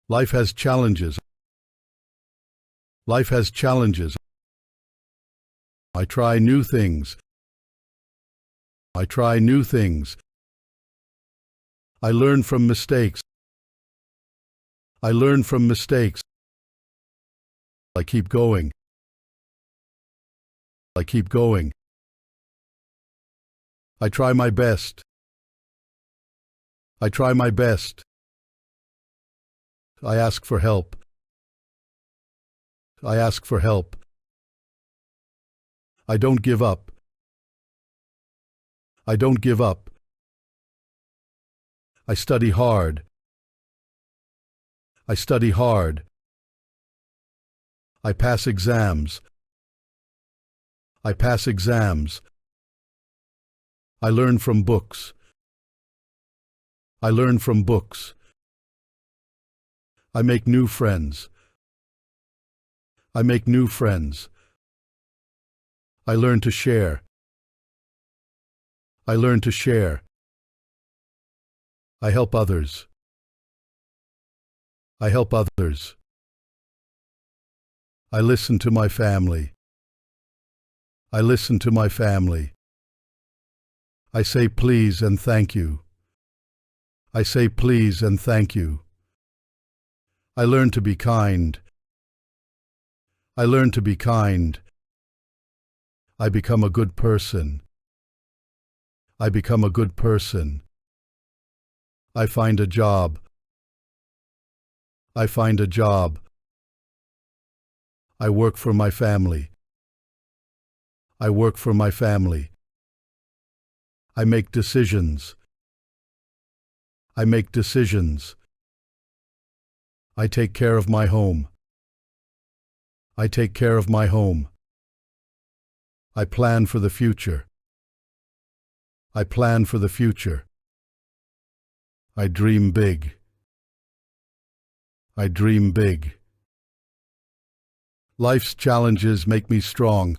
Life has challenges. Life has challenges. I try new things. I try new things. I learn from mistakes. I learn from mistakes. I keep going. I keep going. I try my best. I try my best. I ask for help. I ask for help. I don't give up. I don't give up. I study hard. I study hard. I pass exams. I pass exams. I learn from books. I learn from books. I make new friends. I make new friends. I learn to share. I learn to share. I help others. I help others. I listen to my family. I listen to my family. I say please and thank you. I say please and thank you. I learn to be kind. I learn to be kind. I become a good person. I become a good person. I find a job. I find a job. I work for my family. I work for my family. I make decisions. I make decisions. I take care of my home. I take care of my home. I plan for the future. I plan for the future. I dream big. I dream big. Life's challenges make me strong.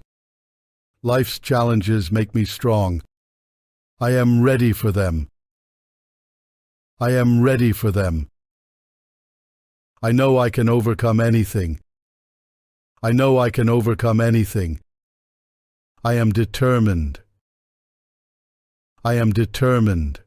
Life's challenges make me strong. I am ready for them. I am ready for them. I know I can overcome anything. I know I can overcome anything. I am determined. I am determined.